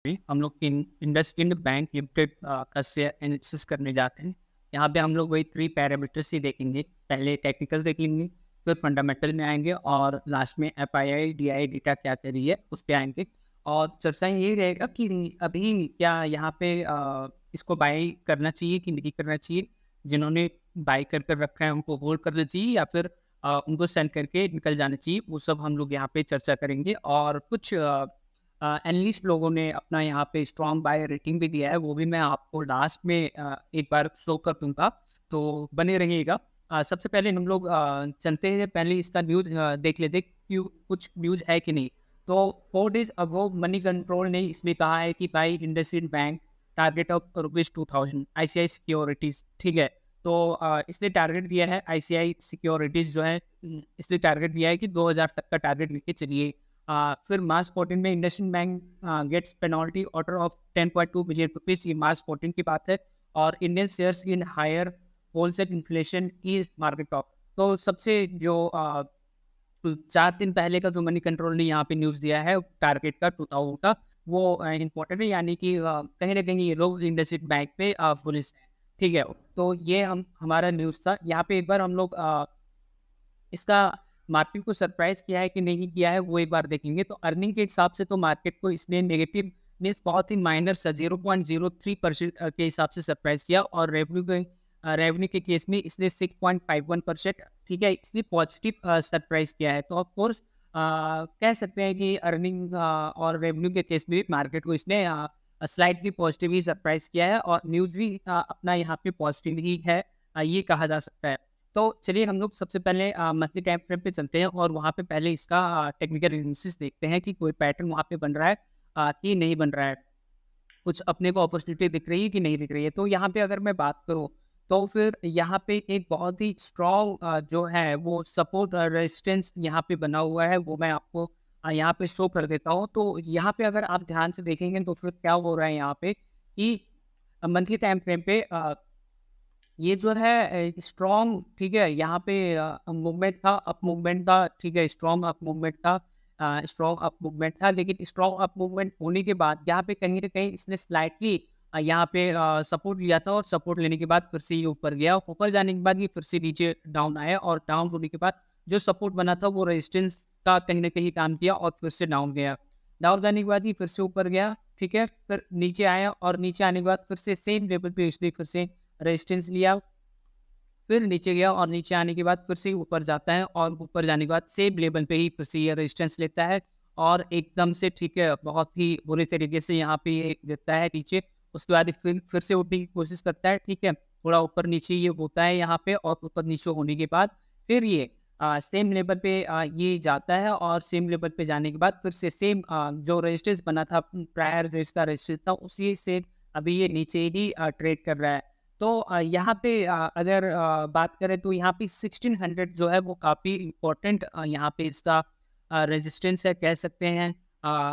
भी हम लोग इंडसइंड बैंक लिमिटेड का शेयर एनालिसिस करने जाते हैं। यहाँ पे हम लोग वही 3 पैरामीटर्स ही देखेंगे। पहले टेक्निकल देखेंगे, फिर फंडामेंटल में आएँगे और लास्ट में एफआईआई, डीआई डेटा क्या कह रही है, उस पे आएँगे। और चर्चा यही रहेगा कि अभी क्या यहाँ पे इसको बाय करना चाहिए कि नहीं करना चाहिए? जिन्होंने बाय कर रखा है उनको होल्ड करना चाहिए या फिर उनको सेल करके निकल जाना चाहिए? वो सब हम लोग यहाँ पे चर्चा करेंगे और कुछ एनालिस्ट लोगों ने अपना यहाँ पे स्ट्रॉन्ग बाय रेटिंग भी दिया है, वो भी मैं आपको लास्ट में एक बार शो कर दूँगा, तो बने रहिएगा। सबसे पहले हम लोग चलते हैं, पहले इसका न्यूज़ देख लेते हैं कि कुछ न्यूज़ है कि नहीं। तो 4 डेज़ अगो मनी कंट्रोल ने इसमें कहा है कि buy IndusInd bank target of rupees 2000 ICICI securities, ठीक है? तो इसने टारगेट दिया है आईसीआई सिक्योरिटीज़ जो है इसने टारगेट दिया है कि 2000 तक का टारगेट लेके चलिए। फिर मार्च 14 में IndusInd bank gets penalty order of 10.2 billion rupees, ये मार्च 14 की बात है। और Indian shares in higher wholesale inflation is market off. तो सबसे जो 4 दिन पहले का जो मनी कंट्रोल ने यहाँ पे न्यूज़ दिया है टारगेट का 2000 का, वो इम्पोर्टेंट है, यानी कि कहीं ना कहीं ये लोग इंडसइंड बैंक पे बुलिश हैं, ठीक है? तो ये हमारा न्यूज़ था। यहाँ पे एक बार हम लोग इसका मार्केट को सरप्राइज़ किया है कि नहीं किया है, वो एक बार देखेंगे। तो अर्निंग के हिसाब से तो मार्केट को इसने नेगेटिव मीन्स बहुत ही माइनर सा 0.03% के हिसाब से सरप्राइज़ किया। और रेवेन्यू के केस में इसने 6.51%, ठीक है, इसने पॉजिटिव सरप्राइज़ किया है। तो ऑफ कोर्स कह सकते हैं कि अर्निंग और रेवेन्यू के केस में भी मार्केट को इसने स्लाइटली पॉजिटिव ही सरप्राइज़ किया है और न्यूज़ भी अपना यहाँ पे पॉजिटिव ही है, ये कहा जा सकता है। तो चलिए हम लोग सबसे पहले मंथली टाइम फ्रेम पे चलते हैं और वहाँ पे पहले इसका टेक्निकल एनालिसिस देखते हैं कि कोई पैटर्न वहाँ पे बन रहा है कि नहीं बन रहा है। कुछ अपने को अपॉर्चुनिटी दिख रही है कि नहीं दिख रही है। तो यहाँ पे अगर मैं बात करूँ, तो फिर यहाँ पे एक बहुत ही स्ट्रॉन्ग जो है वो सपोर्ट रेजिस्टेंस यहाँ पे बना हुआ है, वो मैं आपको यहाँ पे शो कर देता हूँ। तो यहाँ पे अगर आप ध्यान से देखेंगे तो फिर क्या हो रहा है यहाँ पे कि मंथली टाइम फ्रेम पे ये जो है स्ट्रॉन्ग, ठीक है, यहाँ पे मूवमेंट था, अप मूवमेंट था, ठीक है, स्ट्रॉन्ग अप मूवमेंट था, स्ट्रॉन्ग अप मूवमेंट था। लेकिन स्ट्रॉन्ग अप मूवमेंट होने के बाद यहाँ पे कहीं न कहीं इसने स्लाइटली यहाँ पे सपोर्ट लिया था और सपोर्ट लेने के बाद फिर से ये ऊपर गया। ऊपर जाने के बाद ये फिर से नीचे डाउन आया और डाउन होने के बाद जो सपोर्ट बना था वो रेजिस्टेंस का कहीं न कहीं काम किया और फिर से डाउन गया। डाउन जाने के बाद ये फिर से ऊपर गया, ठीक है, फिर नीचे आया और नीचे आने के बाद फिर से सेम लेवल पे इसने फिर से रेजिस्टेंस लिया, फिर नीचे गया और नीचे आने के बाद फिर से ऊपर जाता है और ऊपर जाने के बाद सेम लेवल पे ही फिर से ये रेजिस्टेंस लेता है और एकदम से, ठीक है, बहुत ही बुरी तरीके से यहाँ पे ये गिरता है नीचे। उसके बाद ये फिर से उठने की कोशिश करता है, ठीक है, थोड़ा ऊपर नीचे ये होता है यहाँ पे और ऊपर नीचे होने के बाद फिर ये सेम लेवल पे ये जाता है और सेम लेवल पे जाने के बाद फिर से सेम जो रेजिस्टेंस बना था प्रायर जो इसका रेजिस्टेंस था उसी से अभी ये नीचे ही ट्रेड कर रहा है। तो यहाँ पे अगर बात करें तो यहाँ पे 1600 जो है वो काफ़ी इम्पोर्टेंट यहाँ पे इसका रेजिस्टेंस है, कह सकते हैं।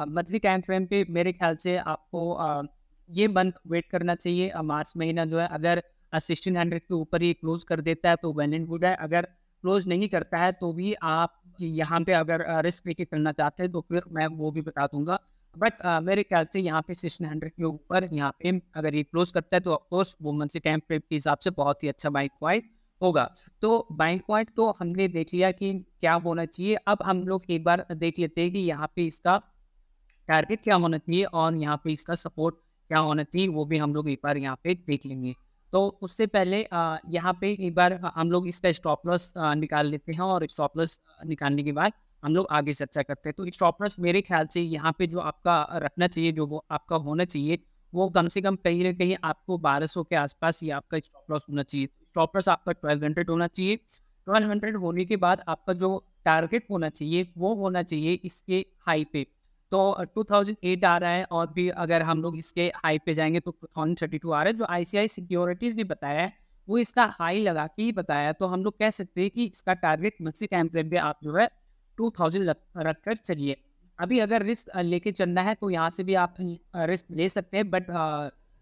मंथली टाइम फ्रेम पे मेरे ख्याल से आपको ये मंथ वेट करना चाहिए। मार्च महीना जो है अगर 1600 के ऊपर ही क्लोज कर देता है तो वेल एंड गुड है। अगर क्लोज नहीं करता है तो भी आप यहाँ पे अगर रिस्क लेके चलना चाहते हैं तो फिर मैं वो भी बता दूंगा। बट मेरे ख्याल से यहाँ पे 1600 के ऊपर यहाँ पे अगर ये क्लोज करता है तो ऑफकोर्स वो मंथली टाइम फ्रेम के हिसाब से बहुत ही अच्छा बाइंग पॉइंट होगा। तो बाइंग पॉइंट तो हमने देख लिया कि क्या होना चाहिए। अब हम लोग एक बार देख लेते हैं कि यहाँ पे इसका टारगेट क्या होना चाहिए और यहाँ पे इसका सपोर्ट क्या होना चाहिए, वो भी हम लोग एक बार यहाँ पे देख लेंगे। तो उससे पहले यहाँ पे एक बार हम लोग इसका स्टॉप लॉस निकाल लेते हैं और स्टॉप लॉस निकालने के बाद हम लोग आगे चर्चा करते हैं। तो स्टॉप लॉस मेरे ख्याल से यहाँ पे जो आपका रखना चाहिए, जो वो आपका होना चाहिए, वो कम से कम कहीं ना कहीं आपको 1200 के आसपास ही आपका स्टॉप लॉस होना चाहिए। स्टॉप लॉस आपका 1200 होना चाहिए। 1200 होने के बाद आपका जो टारगेट होना चाहिए वो होना चाहिए इसके हाई पे। तो 2008 आ रहा है और भी अगर हम लोग इसके हाई पे जाएँगे तो 2032 आ रहा है। जो आईसीआई सिक्योरिटीज़ ने बताया है, वो इसका हाई लगा के ही बताया है। तो हम लोग कह सकते हैं कि इसका टारगेट मंथली टाइम फ्रेम पे आप जो है 2000 रख कर चलिए। अभी अगर रिस्क लेके चलना है तो यहाँ से भी आप रिस्क ले सकते हैं, बट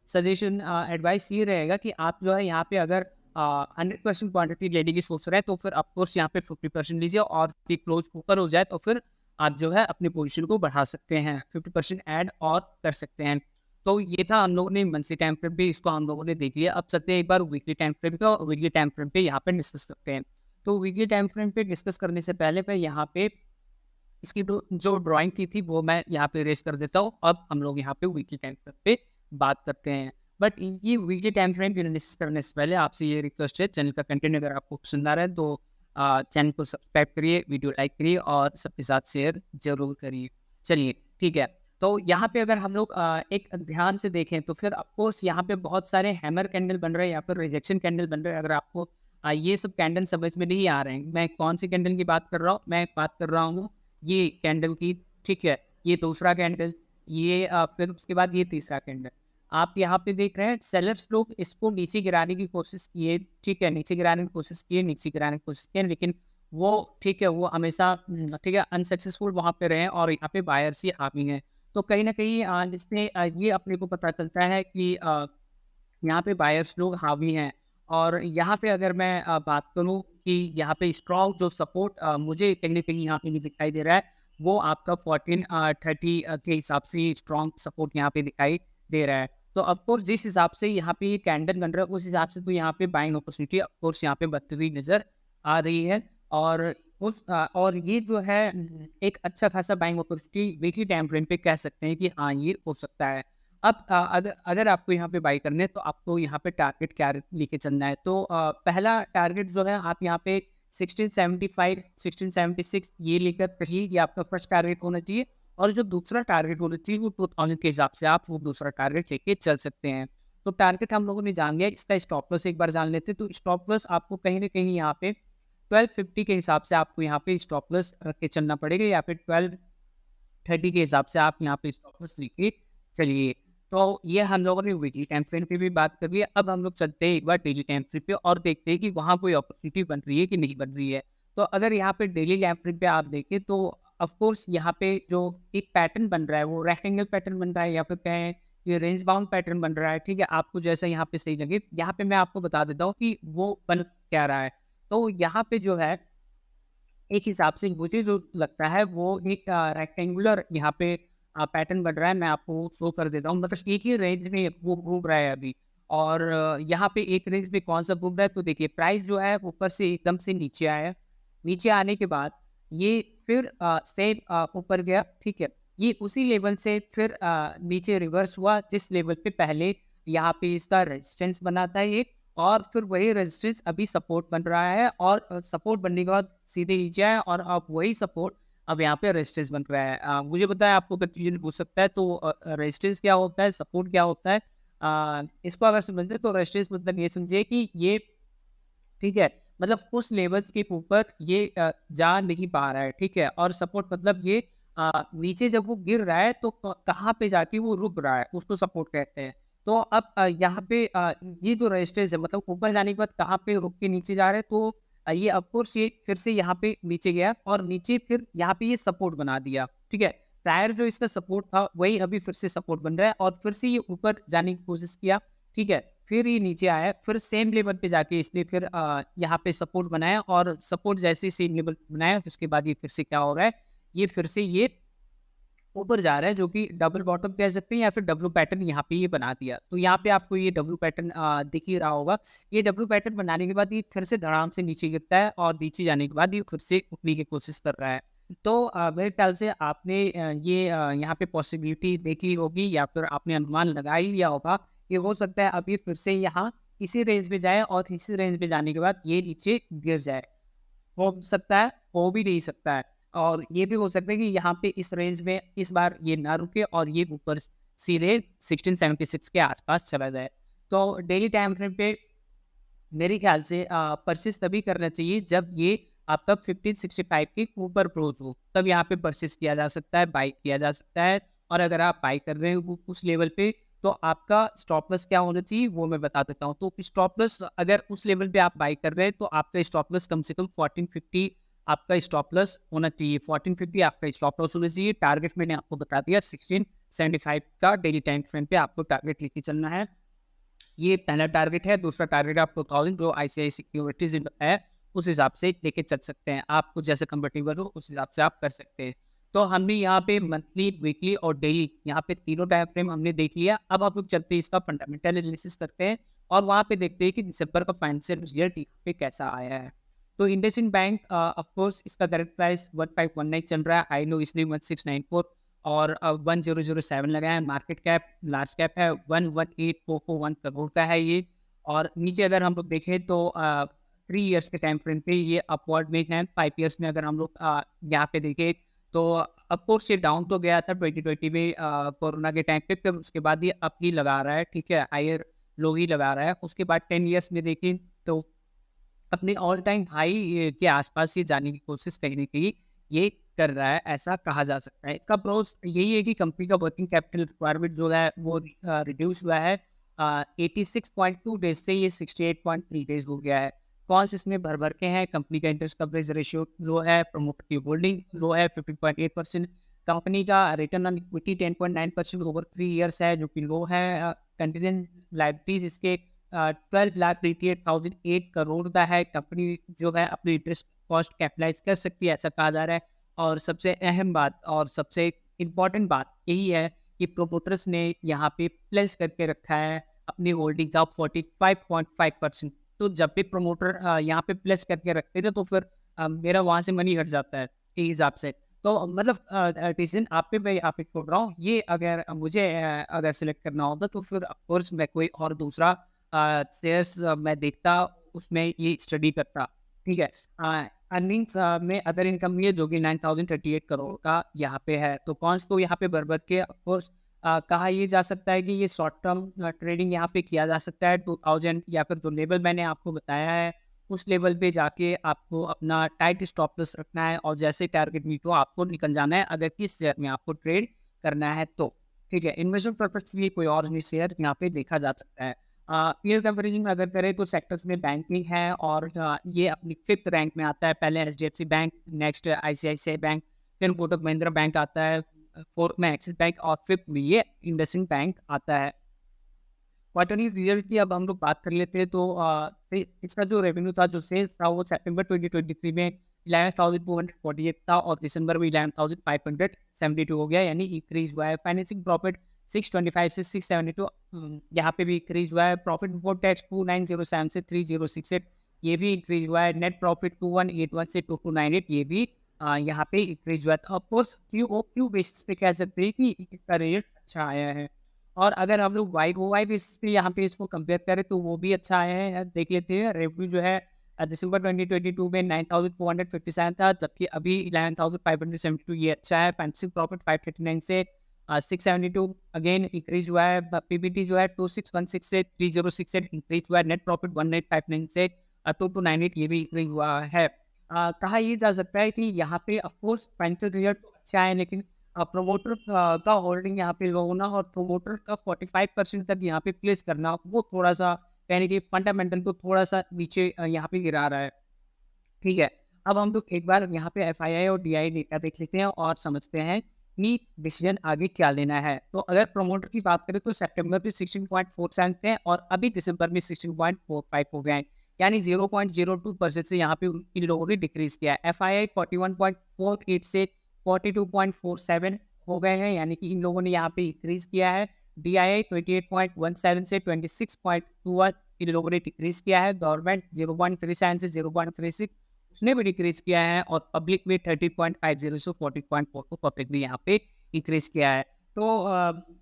सजेशन एडवाइस ये रहेगा कि आप जो है यहाँ पे अगर 100% क्वांटिटी लेने की सोच रहे हैं तो फिर ऑफ कोर्स यहाँ पे 50% लीजिए और क्लोज ऊपर हो जाए तो फिर आप जो है अपनी पोजीशन को बढ़ा सकते हैं, 50% ऐड और कर सकते हैं। तो ये था हम लोगों ने मंथली टाइम फ्रेम पे, इसको हम लोगों ने देख लिया। अब चलते हैं एक बार वीकली टाइम फ्रेम पे, और वीकली टाइम फ्रेम पे यहाँ पे डिस्कस करते हैं। तो वीकली टाइम फ्रेम पे डिस्कस करने से पहले मैं यहाँ पे इसकी जो ड्राइंग की थी वो मैं यहाँ पे इरेज कर देता हूँ। अब हम लोग यहाँ पे वीकली टाइम फ्रेम पे बात करते हैं। बट ये वीकली टाइम फ्रेम की एनालिसिस करने से पहले आपसे ये रिक्वेस्ट है, चैनल का कंटेंट अगर आपको पसंद आ रहा है तो चैनल को सब्सक्राइब करिए, वीडियो लाइक करिए और सबके साथ शेयर जरूर करिए। चलिए ठीक है। तो यहाँ पे अगर हम लोग एक ध्यान से देखें तो फिर ऑफकोर्स यहाँ पे बहुत सारे हैमर कैंडल बन रहे हैं या फिर रिजेक्शन कैंडल बन रहे हैं। अगर आपको ये सब कैंडल समझ में नहीं आ रहे हैं, मैं कौन सी कैंडल की बात कर रहा हूँ, मैं बात कर रहा हूँ ये कैंडल की, ठीक है। ये दूसरा कैंडल, ये फिर उसके बाद ये तीसरा कैंडल। आप यहाँ पे देख रहे हैं सेलर्स लोग इसको नीचे गिराने की कोशिश किए, ठीक है, नीचे गिराने की कोशिश किए, नीचे गिराने की कोशिश किए, लेकिन वो ठीक है, वो हमेशा ठीक है अनसक्सेसफुल वहाँ पे रहे और यहाँ पे बायर्स ही हावी हैं। तो कहीं ना कहीं जिससे ये अपने को पता चलता है कि यहाँ पे बायर्स लोग हावी हैं। और यहाँ पे अगर मैं बात करूँ कि यहाँ पे स्ट्रॉन्ग जो सपोर्ट मुझे कहीं न कहीं यहाँ पे भी दिखाई दे रहा है, वो आपका 1430 के हिसाब से स्ट्रॉन्ग सपोर्ट यहाँ पे दिखाई दे रहा है। तो ऑफ कोर्स जिस हिसाब से यहाँ पे ये कैंडल बन रहा है, उस हिसाब से तो यहाँ पे बाइंग अपॉर्चुनिटी ऑफ कोर्स यहाँ पे बनती हुई नज़र आ रही है। और और ये जो है एक अच्छा खासा buying opportunity weekly time frame पे कह सकते हैं कि हाँ, ये हो सकता है। अब अगर अगर आपको यहाँ पे बाई करने हैं तो आपको यहाँ पे टारगेट क्या लेके चलना है। तो पहला टारगेट जो है आप यहाँ पे 1675 1676 ये लेकर चलिए, ये आपका फर्स्ट टारगेट होना चाहिए। और जो दूसरा टारगेट होना चाहिए वो 2000 के हिसाब से आप वो दूसरा टारगेट लेके चल सकते हैं। तो टारगेट हम लोगों ने जान लिया, इसका स्टॉप लॉस एक बार जान लेते हैं। तो स्टॉप लॉस आपको कहीं ना कहीं यहाँ पे 1250 के हिसाब से आपको यहाँ पे स्टॉप लॉस रख के चलना पड़ेगा, या फिर 1230 के हिसाब से आप यहाँ पे स्टॉप लॉस लेके चलिए। तो ये हम लोगों ने वीकली टाइम फ्रेम पे भी बात कर ली है। अब हम लोग चलते हैं एक बार डेली टाइम फ्रेम पे और देखते हैं कि वहाँ कोई अपॉर्चुनिटी बन रही है कि नहीं बन रही है। तो अगर यहाँ पे डेली टाइम फ्रेम पे आप देखें तो ऑफ कोर्स यहाँ पे जो एक पैटर्न बन रहा है वो रेक्टेंगल पैटर्न बन रहा है, या फिर कहें ये रेंज बाउंड पैटर्न बन रहा है, ठीक है। आपको जैसा यहाँ पे सही लगे, यहाँ पे मैं आपको बता देता हूँ कि वो बन क्या रहा है। तो यहाँ पे जो है एक हिसाब से मुझे जो लगता है वो एक रेक्टेंगुलर यहाँ पे पैटर्न बन रहा है। मैं आपको शो कर देता हूँ, मतलब एक ही रेंज में वो घूम रहा है अभी। और यहाँ पे एक रेंज में कौन सा घूम रहा है, तो देखिए प्राइस जो है ऊपर से एकदम से नीचे आया। नीचे आने के बाद ये फिर सेम ऊपर गया, ठीक है। ये उसी लेवल से फिर नीचे रिवर्स हुआ जिस लेवल पे पहले यहाँ पे इसका रेजिस्टेंस बना था एक, और फिर वही रेजिस्टेंस अभी सपोर्ट बन रहा है। और सपोर्ट बनने के बाद सीधे नीचे आया, और अब वही सपोर्ट अब यहाँ पे रेजिस्टेंस बन रहा है। मुझे पता है आपको कंफ्यूजन हो सकता है, तो रेजिस्टेंस क्या होता है, सपोर्ट क्या होता है। इसको अगर समझते तो रेजिस्टेंस मतलब ये समझिए कि ये, ठीक है, मतलब उस लेवल्स के ऊपर ये जा नहीं पा रहा है, ठीक है। और सपोर्ट मतलब ये नीचे जब वो गिर रहा है तो कहाँ पे जाके वो रुक रहा है, उसको सपोर्ट कहते हैं। तो अब यहाँ पे ये जो रेजिस्टेंस है, मतलब ऊपर जाने के बाद कहाँ पे रुक के नीचे जा रहा है, तो ये ऑफकोर्स ये फिर से यहाँ पे नीचे गया, और नीचे फिर यहाँ पे ये सपोर्ट बना दिया, ठीक है। प्रायर जो इसका सपोर्ट था वही अभी फिर से सपोर्ट बन रहा है, और फिर से ये ऊपर जाने की कोशिश किया, ठीक है। फिर ये नीचे आया, फिर सेम लेवल पे जाके इसने फिर यहाँ पे सपोर्ट बनाया, और सपोर्ट जैसे ही सेम लेवल बनाया उसके बाद ये फिर से क्या हो रहा है, ये फिर से ये ऊपर जा रहा है, जो कि डबल बॉटम कह सकते हैं या फिर डब्ल्यू पैटर्न यहाँ पे ये बना दिया। तो यहाँ पे आपको ये डब्ल्यू पैटर्न दिख ही रहा होगा। ये डब्ल्यू पैटर्न बनाने के बाद ये फिर से धड़ाम से नीचे गिरता है, और नीचे जाने के बाद ये फिर से उठने की कोशिश कर रहा है। तो मेरे ख्याल से आपने ये यहाँ पे पॉसिबिलिटी देखी होगी, या फिर आपने अनुमान लगा ही लिया होगा। ये हो सकता है अभी फिर से यहाँ इसी रेंज में जाए, और इसी रेंज में जाने के बाद ये नीचे गिर जाए। हो सकता है, हो भी नहीं सकता है। और ये भी हो सकता है कि यहाँ पे इस रेंज में इस बार ये ना रुके, और ये ऊपर सीधे 1676 के आसपास चला जाए। तो डेली टाइम फ्रेम पे मेरे ख्याल से परचेस तभी करना चाहिए जब ये आपका 1565 के ऊपर क्लोज हो, तब यहाँ पे परचेस किया जा सकता है, बाई किया जा सकता है। और अगर आप बाई कर रहे हो उस लेवल पे, तो आपका स्टॉप लॉस क्या होना चाहिए वो मैं बता देता हूँ। तो स्टॉप लॉस अगर उस लेवल पे आप बाई कर रहे हैं तो आपका स्टॉप लॉस कम से कम 1450 आपका स्टॉप लॉस होना चाहिए। 1450 आपका स्टॉप लॉस होना चाहिए। टारगेट मैंने आपको बता दिया 1675 का डेली टाइम फ्रेम पे आपको टारगेट लेके चलना है। ये पहला टारगेट है। दूसरा टारगेट आप 2000 जो ICICI सिक्योरिटीज है उस हिसाब से लेके चल सकते हैं। आपको जैसे कंफर्टेबल हो उस हिसाब से आप कर सकते हैं। तो हमने यहाँ पे मंथली, वीकली और डेली यहाँ पे तीनों टाइम फ्रेम हमने देख लिया। अब हम लोग चलते हैं इसका फंडामेंटल एनालिसिस करते हैं और वहाँ पे देखते हैं कि दिसंबर का फाइनेंशियल रिजल्ट यहाँ पे कैसा आया है। तो इंडसइंड बैंक ऑफ कोर्स इसका करंट प्राइस 1519 चल रहा है, हाई लो इसलिए 1694 और 1007 लगा है। मार्केट कैप लार्ज कैप है, 118441 करोड़ का है ये। और नीचे अगर हम लोग देखें तो 3 इयर्स के टाइम फ्रेम पे ये अपवर्ड में है। 5 इयर्स में अगर हम लोग यहाँ पे देखें तो ऑफ कोर्स ये डाउन तो गया था 2020 में कोरोना के टाइम पे, फिर उसके बाद ये अप ही लगा रहा है, ठीक है, हायर लो ही लगा रहा है। उसके बाद 10 इयर्स में देखें तो अपने ऑल टाइम हाई के आसपास ये जाने की कोशिश कहीं न कहीं ये कर रहा है, ऐसा कहा जा सकता है। इसका प्रोस यही है कि कंपनी का वर्किंग कैपिटल रिक्वायरमेंट जो है वो रिड्यूस हुआ है 86.2 डेज़ से ये 68.3 डेज़ हो गया है। कॉन्स इसमें भर-भर के हैं, कंपनी का इंटरेस्ट कवरेज रेशियो लो है, प्रमोटर की होल्डिंग लो है 15.8%, कंपनी का return on equity 10.9% over 3 years है जो कि लो है। कंटीजेंट लायबिलिटीज़ इसके 12,88,008 करोड़ का है। कंपनी जो है अपनी इंटरेस्ट कॉस्ट कैपिटलाइज़ कर सकती है, ऐसा कहा जा रहा है। और सबसे अहम बात और सबसे इम्पोर्टेंट बात यही है कि प्रोमोटर्स ने यहाँ पे प्लेस करके रखा है अपनी होल्डिंग का 45.5%। तो जब भी प्रमोटर यहाँ पे प्लेस करके रखते थे तो फिर मेरा वहाँ से मनी हट जाता है के हिसाब से। तो मतलब डिसीजन आप पे मैं यहाँ पे छोड़ रहा हूँ। ये अगर मुझे अगर सेलेक्ट करना होता तो फिर ऑफ कोर्स मैं कोई और दूसरा शेयर्स मैं देखता, उसमें ये स्टडी करता, ठीक है। अर्निंग्स में अदर इनकम भी है जो कि 9,038 करोड़ का यहाँ पे है। तो कॉन्स तो यहाँ पे बरबर के ऑफ कोर्स कहा ये जा सकता है कि ये शॉर्ट टर्म ट्रेडिंग यहाँ पे किया जा सकता है 2000 या फिर जो लेवल मैंने आपको बताया है उस लेवल पे जाके आपको अपना टाइट स्टॉप लॉस रखना है और जैसे टारगेट मीट हो आपको निकल जाना है अगर किस शेयर में आपको ट्रेड करना है तो, ठीक है। इन्वेस्टमेंट पर्पज के लिए कोई और भी शेयर यहाँ पे देखा जा सकता है। पीयर कंपैरिजन में अगर करें तो सेक्टर्स में बैंकिंग है और ये अपनी 5th रैंक में आता है। पहले HDFC bank, next ICICI bank, फिर कोटक महिंद्रा बैंक आता है, 4th में एक्सिस बैंक और 5th में ये इंडसइंड बैंक आता है। क्वार्टरली रिजल्ट की अब हम लोग बात कर लेते हैं तो इसका जो रेवेन्यू था, जो सेल्स था वो सितंबर 2023 में 11,248 था और दिसंबर में 11,572 हो गया, यानी इंक्रीज हुआ है। फाइनेंसिंग प्रॉफिट 625 से 672 यहाँ पे भी इंक्रीज हुआ है। प्रॉफिट बिफोर टैक्स 2907 से 3068 ये भी इंक्रीज हुआ है। नेट प्रॉफिट 2181 से 2298 ये भी यहाँ पे इंक्रीज हुआ था। ऑफकोर्स क्यू बेसिस पे कह सकते हैं कि इसका रिजल्ट अच्छा आया है। और अगर हम लोग वाई ओ वाई बेसिस पे यहाँ पे इसको कंपेयर करें तो वो भी अच्छा आया है। देख लेते हैं रेवेन्यू जो है दिसंबर 2022 में 9,457 था, जबकि अभी 11,572 ये अच्छा है। फाइनेंसिंग प्रॉफिट 539 से 672 अगेन इंक्रीज हुआ है। पीबीटी जो है 2616 से 3068 इंक्रीज हुआ है। नेट प्रॉफिट 1859 से 2298 ये भी इंक्रीज हुआ है। कहा ये जा सकता है कि यहाँ पे ऑफकोर्स फाइनेंशियल रिजल्ट तो अच्छा है, लेकिन प्रमोटर का होल्डिंग यहाँ पे लो होना और प्रमोटर का 45% तक यहाँ पे प्लेस करना वो थोड़ा सा कहने की फंडामेंटल को थोड़ा सा नीचे यहाँ पे गिरा रहा है, ठीक है। अब हम लोग एक बार यहाँ पे एफआईआई और डीआई डेटा देख लेते हैं और समझते हैं कि डिसीजन आगे क्या लेना है। तो अगर प्रमोटर की बात करें तो सितंबर में 16.47 थे और अभी दिसंबर में 16.45 हो गए हैं, यानी 0.02% से यहाँ पे इन लोगों ने डिक्रीज किया है। एफआईआई 41.48 से 42.47 हो गए हैं, यानी कि इन लोगों ने यहाँ पे इंक्रीज किया है। डीआईआई 28.17 से 26.21 इन लोगों ने डिक्रीज किया है। गवर्नमेंट 0.37 से 0.36 उसने भी डिक्रीज किया है और पब्लिक में 30.50 से 40.4 को पब्लिक ने यहाँ पे इंक्रीज किया है। तो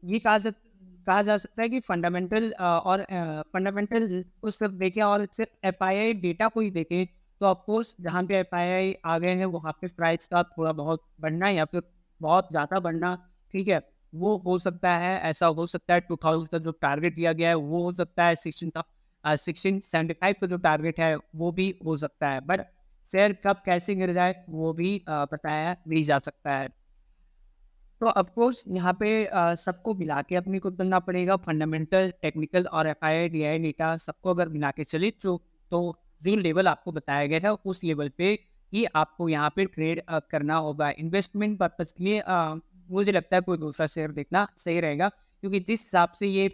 ये कहा जा सकता है कि फंडामेंटल और फंडामेंटल को सिर्फ देखें और सिर्फ एफआईआई डेटा को ही देखें तो ऑफकोर्स जहाँ पे एफआईआई आ गए हैं वहाँ पे प्राइस का थोड़ा बहुत बढ़ना या फिर बहुत ज़्यादा बढ़ना, ठीक है, वो हो सकता है। ऐसा हो सकता है 2000 का जो टारगेट दिया गया है वो हो सकता है 1675 का जो टारगेट है वो भी हो सकता है, बट शेयर कब कैसे गिर जाए वो भी बताया नहीं जा सकता है। तो ऑफकोर्स यहाँ पे सबको मिला के अपने को चलना पड़ेगा। फंडामेंटल, टेक्निकल और एफआईआई डीआई डेटा सबको अगर मिला के चले तो जो लेवल आपको बताया गया था उस लेवल पे ही आपको यहाँ पे ट्रेड करना होगा। इन्वेस्टमेंट पर्पज के लिए मुझे लगता है कोई दूसरा शेयर देखना सही रहेगा, क्योंकि जिस हिसाब से ये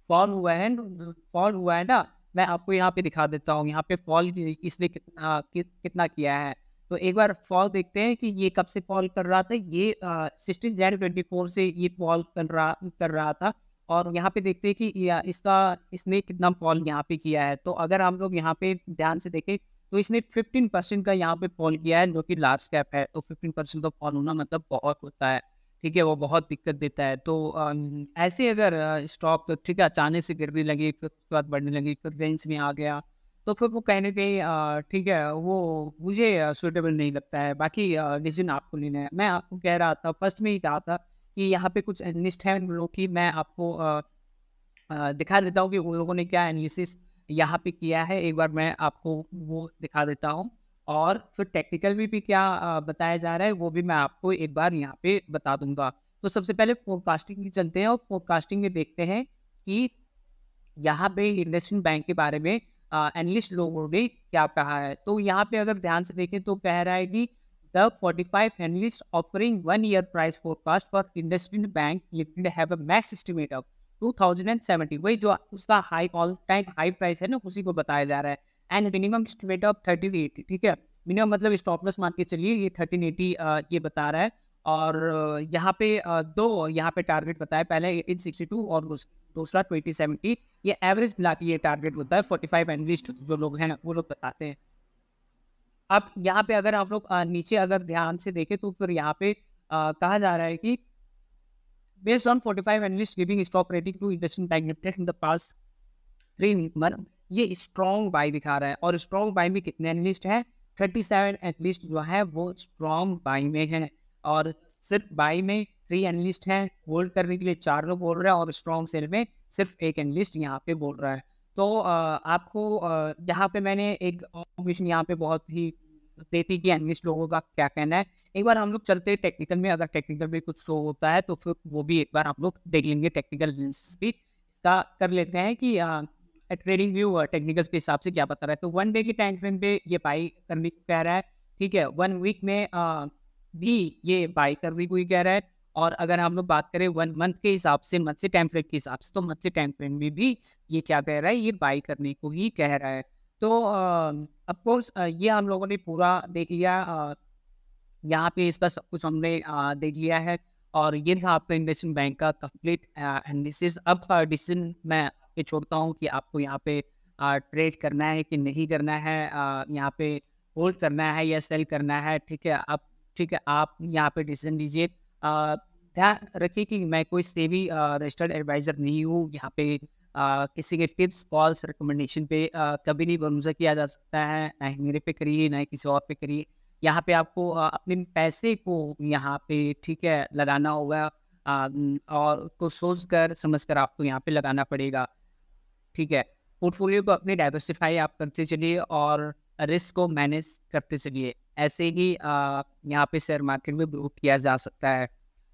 फॉल हुआ है ना, मैं आपको यहाँ पे दिखा देता हूँ। यहाँ पे फॉल इसने कितना कितना किया है। तो एक बार फॉल देखते हैं कि ये कब से फॉल कर रहा था। ये 16 जनवरी 24 से ये फॉल कर रहा था और यहाँ पे देखते हैं कि इसने कितना फॉल यहाँ पे किया है। तो अगर हम लोग यहाँ पे ध्यान से देखें तो इसने 15% का यहाँ पे फॉल किया है, जो कि लार्ज कैप है। तो 15% का फॉल होना मतलब बहुत होता है, ठीक है? वो बहुत दिक्कत देता है। तो ऐसे अगर स्टॉक, ठीक है, अचानक से गिरने लगी, फिर उसके बाद बढ़ने लगी, फिर रेंज में आ गया, तो फिर वो कहीं न कहीं ठीक है, वो मुझे सूटेबल नहीं लगता है। बाकी डिसीज़न आपको लेना है। मैं आपको कह रहा था, फर्स्ट में ही कहा था कि यहाँ पे कुछ एनालिस्ट हैं, उन लोगों की मैं आपको दिखा देता हूँ कि उन लोगों ने क्या एनालिसिस यहाँ पे किया है। एक बार मैं आपको वो दिखा देता हूँ और फिर टेक्निकल में भी क्या बताया जा रहा है, वो भी मैं आपको एक बार यहाँ पे बता दूँगा। तो सबसे पहले फ़ोरकास्टिंग की चलते हैं और फ़ोरकास्टिंग में देखते हैं कि यहाँ पे इन्वेस्टमेंट बैंक के बारे में एनालिस्ट लोगों ने क्या कहा है। तो यहाँ पे अगर ध्यान से देखें तो कह रहा है कि the 45 analyst offering 1 year price forecast for investment bank limited have a max estimate of 2070। वही जो उसका high all time high price है ना, उसी को बताया जा रहा है। एंड मिनिमम एस्टिमेट ऑफ 1380, ठीक है? मिनिमम मतलब स्टॉप लॉस मान के चलिए, ये 1380 ये बता रहा है। और यहाँ पे दो यहाँ पे टारगेट बताया, पहले 1862 और दूसरा 2070। ये एवरेज मिला के ये टारगेट होता है। 45 एनालिस्ट जो लोग हैं वो लोग बताते हैं। अब यहाँ पे अगर आप लोग नीचे अगर ध्यान से देखें तो फिर यहाँ पे कहा जा रहा है कि based on 45 analyst giving stock rating to investment bank limited in the past 3 month, ये स्ट्रॉन्ग बाय दिखा रहा है। और स्ट्रॉन्ग बाय में कितने एनालिस्ट हैं? 37 एनालिस्ट जो है वो स्ट्रॉन्ग बाय में हैं। और सिर्फ बाय में 3 एनालिस्ट हैं, होल्ड करने के लिए 4 लोग बोल रहे हैं, और स्ट्रॉन्ग सेल में सिर्फ 1 एनालिस्ट यहाँ पे बोल रहा है। तो आपको यहाँ पे मैंने एक ऑब्जर्वेशन यहाँ पे बहुत ही देती कि एनालिस्ट लोगों का क्या कहना है। एक बार हम लोग चलते हैं टेक्निकल में, अगर टेक्निकल में कुछ शो होता है तो फिर वो भी एक बार हम लोग देख लेंगे। टेक्निकल एनालिसिस भी इसका कर लेते हैं कि ट्रेडिंग व्यू टेक्निकल्स के हिसाब से क्या बता रहा है। तो 1 डे के टाइम फ्रेम पे ये बाई करने को कह रहा है, ठीक है? 1 वीक में भी ये बाई करने को ही कह रहा है। और अगर हम लोग बात करें 1 मंथ के हिसाब से, मंथली टाइम फ्रेम के हिसाब से, तो मंथली टाइम फ्रेम में भी ये क्या कह रहा है, ये बाई करने को ही कह रहा है। तो ऑफ कोर्स ये हम लोगों ने पूरा देख लिया। यहाँ पे इसका सब कुछ हमने देख लिया है। और ये था आपका इन्वेस्टमेंट बैंक का कंप्लीट एनालिसिस। अब डिसीजन मैं आपके छोड़ता हूँ कि आपको यहाँ पे ट्रेड करना है कि नहीं करना है, यहाँ पे होल्ड करना है या सेल करना है, ठीक है? आप यहाँ पे डिसीजन लीजिए। ध्यान रखिए कि मैं कोई सेबी रजिस्टर्ड एडवाइज़र नहीं हूँ। यहाँ पे किसी के टिप्स, कॉल्स, रिकमेंडेशन पे कभी नहीं भरोसा किया जा सकता है। ना ही मेरे पे करिए, ना ही किसी और पे करिए। यहाँ पे आपको अपने पैसे को यहाँ पे, ठीक है, लगाना होगा। और उसको सोच कर समझ कर आपको यहाँ पे लगाना पड़ेगा, ठीक है? पोर्टफोलियो को अपने डाइवर्सिफ़ाई आप करते चलिए और रिस्क को मैनेज करते चलिए। ऐसे ही यहाँ पे शेयर मार्केट में ग्रो किया जा सकता है।